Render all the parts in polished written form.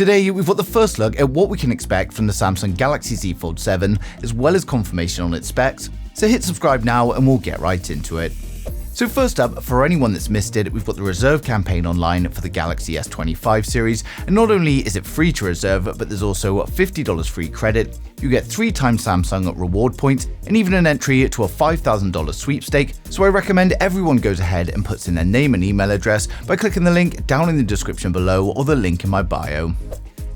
Today, we've got the first look at what we can expect from the Samsung Galaxy Z Fold 7, as well as confirmation on its specs, so hit subscribe now and we'll get right into it. So first up, for anyone that's missed it, we've got the reserve campaign online for the Galaxy S25 series, and not only is it free to reserve, but there's also $50 free credit, you get 3 times Samsung reward points, and even an entry to a $5,000 sweepstake, so I recommend everyone goes ahead and puts in their name and email address by clicking the link down in the description below or the link in my bio.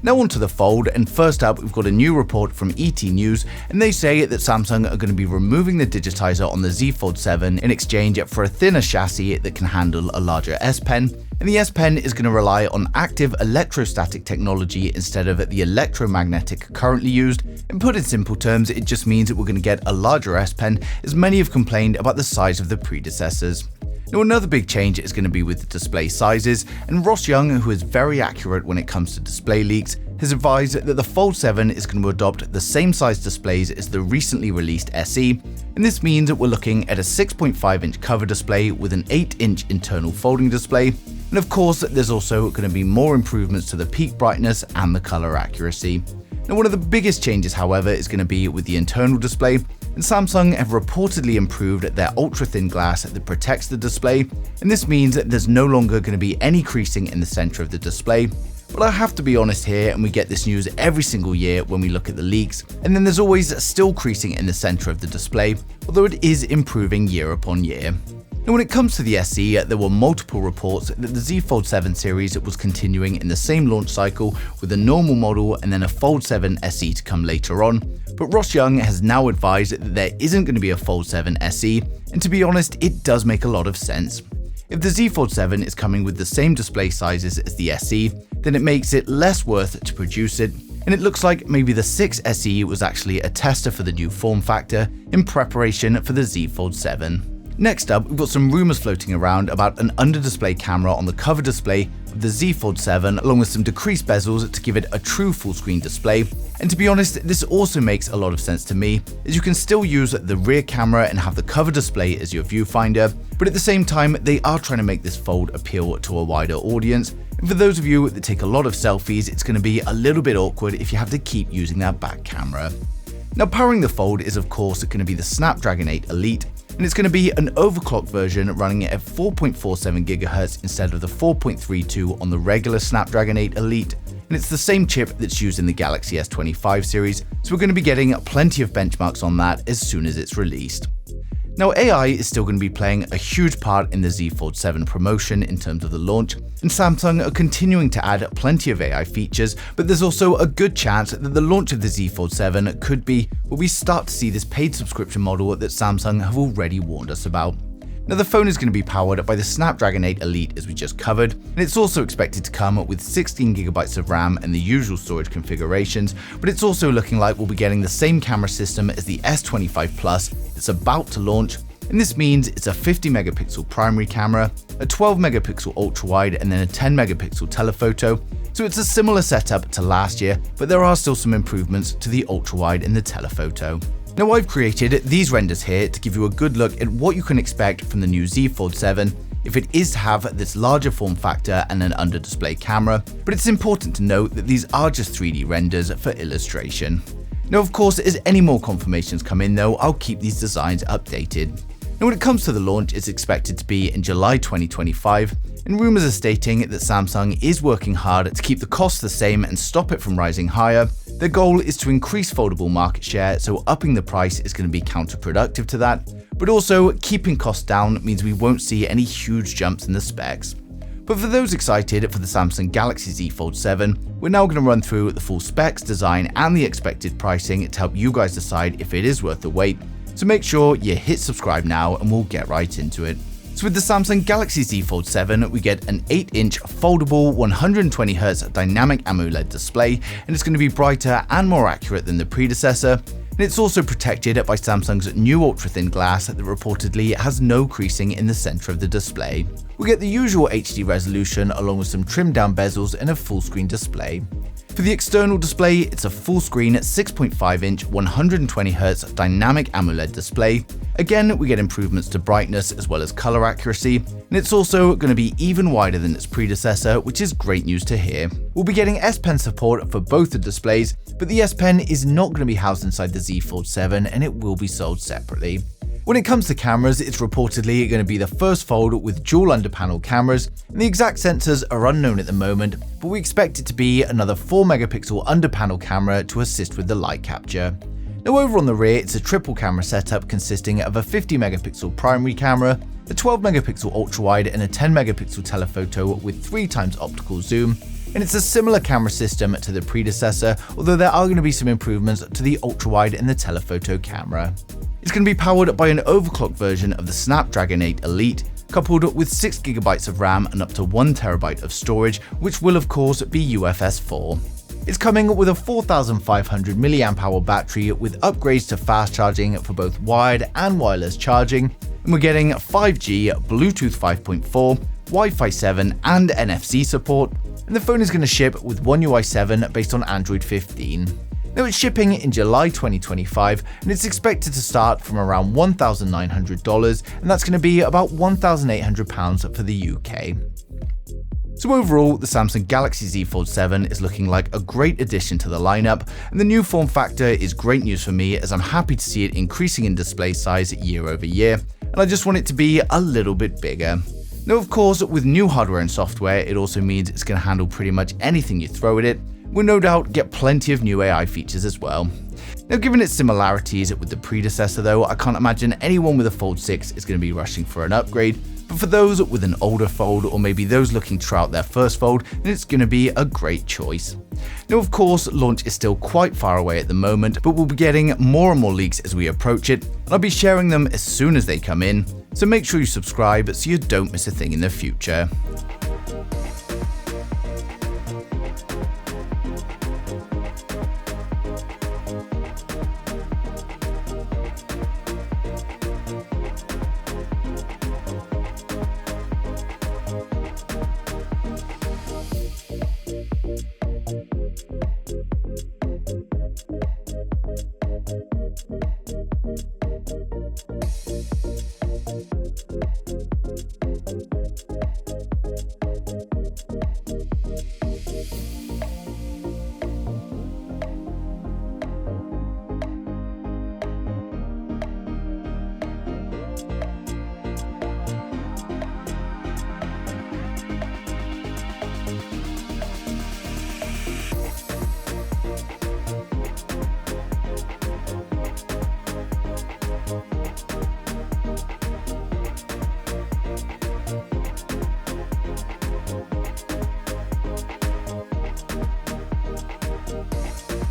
Now onto the Fold, and first up we've got a new report from ET News, and they say that Samsung are going to be removing the digitizer on the Z Fold 7 in exchange for a thinner chassis that can handle a larger S Pen, and the S Pen is going to rely on active electrostatic technology instead of the electromagnetic currently used, and put in simple terms it just means that we're going to get a larger S Pen, as many have complained about the size of the predecessors. Now another big change is going to be with the display sizes, and Ross Young, who is very accurate when it comes to display leaks, has advised that the Fold 7 is going to adopt the same size displays as the recently released SE, and this means that we're looking at a 6.5-inch cover display with an 8-inch internal folding display, and of course there's also going to be more improvements to the peak brightness and the color accuracy. Now one of the biggest changes, however, is going to be with the internal display, and Samsung have reportedly improved their ultra-thin glass that protects the display, and this means that there's no longer going to be any creasing in the center of the display. But I have to be honest here, and we get this news every single year when we look at the leaks, and then there's always still creasing in the center of the display, although it is improving year upon year. Now when it comes to the SE, there were multiple reports that the Z Fold 7 series was continuing in the same launch cycle with a normal model and then a Fold 7 SE to come later on, but Ross Young has now advised that there isn't going to be a Fold 7 SE, and to be honest, it does make a lot of sense. If the Z Fold 7 is coming with the same display sizes as the SE, then it makes it less worth to produce it, and it looks like maybe the 6 SE was actually a tester for the new form factor in preparation for the Z Fold 7. Next up, we've got some rumors floating around about an under-display camera on the cover display of the Z Fold 7, along with some decreased bezels to give it a true full-screen display. And to be honest, this also makes a lot of sense to me, as you can still use the rear camera and have the cover display as your viewfinder, but at the same time, they are trying to make this Fold appeal to a wider audience. And for those of you that take a lot of selfies, it's going to be a little bit awkward if you have to keep using that back camera. Now powering the Fold is of course going to be the Snapdragon 8 Elite, and it's going to be an overclocked version running at 4.47 GHz instead of the 4.32 on the regular Snapdragon 8 Elite, and it's the same chip that's used in the Galaxy S25 series, so we're going to be getting plenty of benchmarks on that as soon as it's released. Now AI is still going to be playing a huge part in the Z Fold 7 promotion in terms of the launch, and Samsung are continuing to add plenty of AI features, but there's also a good chance that the launch of the Z Fold 7 could be where we start to see this paid subscription model that Samsung have already warned us about. Now the phone is going to be powered by the Snapdragon 8 Elite as we just covered, and it's also expected to come with 16GB of RAM and the usual storage configurations, but it's also looking like we'll be getting the same camera system as the S25 Plus that's about to launch, and this means it's a 50-megapixel primary camera, a 12-megapixel ultra-wide, and then a 10-megapixel telephoto. So it's a similar setup to last year, but there are still some improvements to the ultra-wide and the telephoto. Now I've created these renders here to give you a good look at what you can expect from the new Z Fold 7 if it is to have this larger form factor and an under-display camera, but it's important to note that these are just 3D renders for illustration. Now of course, as any more confirmations come in though, I'll keep these designs updated. Now when it comes to the launch, it's expected to be in July 2025, and rumors are stating that Samsung is working hard to keep the cost the same and stop it from rising higher. Their goal is to increase foldable market share, so upping the price is going to be counterproductive to that, but also keeping costs down means we won't see any huge jumps in the specs. But for those excited for the Samsung Galaxy Z Fold 7, we're now going to run through the full specs, design, and the expected pricing to help you guys decide if it is worth the wait. So make sure you hit subscribe now and we'll get right into it. So with the Samsung Galaxy Z Fold 7, we get an 8-inch foldable 120Hz dynamic AMOLED display, and it's going to be brighter and more accurate than the predecessor. And it's also protected by Samsung's new ultra-thin glass that reportedly has no creasing in the center of the display. We get the usual HD resolution along with some trimmed down bezels and a full-screen display. For the external display, it's a full screen 6.5-inch 120Hz dynamic AMOLED display. Again, we get improvements to brightness as well as color accuracy, and it's also going to be even wider than its predecessor, which is great news to hear. We'll be getting S Pen support for both the displays, but the S Pen is not going to be housed inside the Z Fold 7 and it will be sold separately. When it comes to cameras, it's reportedly going to be the first Fold with dual under-panel cameras, and the exact sensors are unknown at the moment, but we expect it to be another 4-megapixel under-panel camera to assist with the light capture. Now over on the rear, it's a triple camera setup consisting of a 50-megapixel primary camera, a 12-megapixel ultrawide and a 10-megapixel telephoto with 3x optical zoom, and it's a similar camera system to the predecessor, although there are going to be some improvements to the ultrawide and the telephoto camera. It's going to be powered by an overclocked version of the Snapdragon 8 Elite, coupled with 6GB of RAM and up to 1TB of storage, which will of course be UFS 4. It's coming with a 4500 mAh battery with upgrades to fast charging for both wired and wireless charging, and we're getting 5G, Bluetooth 5.4, Wi-Fi 7 and NFC support, and the phone is going to ship with One UI 7 based on Android 15. Now it's shipping in July 2025 and it's expected to start from around $1,900, and that's going to be about £1,800 for the UK. So overall, the Samsung Galaxy Z Fold 7 is looking like a great addition to the lineup, and the new form factor is great news for me as I'm happy to see it increasing in display size year over year, and I just want it to be a little bit bigger. Now of course, with new hardware and software, it also means it's going to handle pretty much anything you throw at it. We'll no doubt get plenty of new AI features as well. Now given its similarities with the predecessor though, I can't imagine anyone with a Fold 6 is going to be rushing for an upgrade, but for those with an older Fold or maybe those looking to try out their first Fold, then it's going to be a great choice. Now of course, launch is still quite far away at the moment, but we'll be getting more and more leaks as we approach it, and I'll be sharing them as soon as they come in, so make sure you subscribe so you don't miss a thing in the future.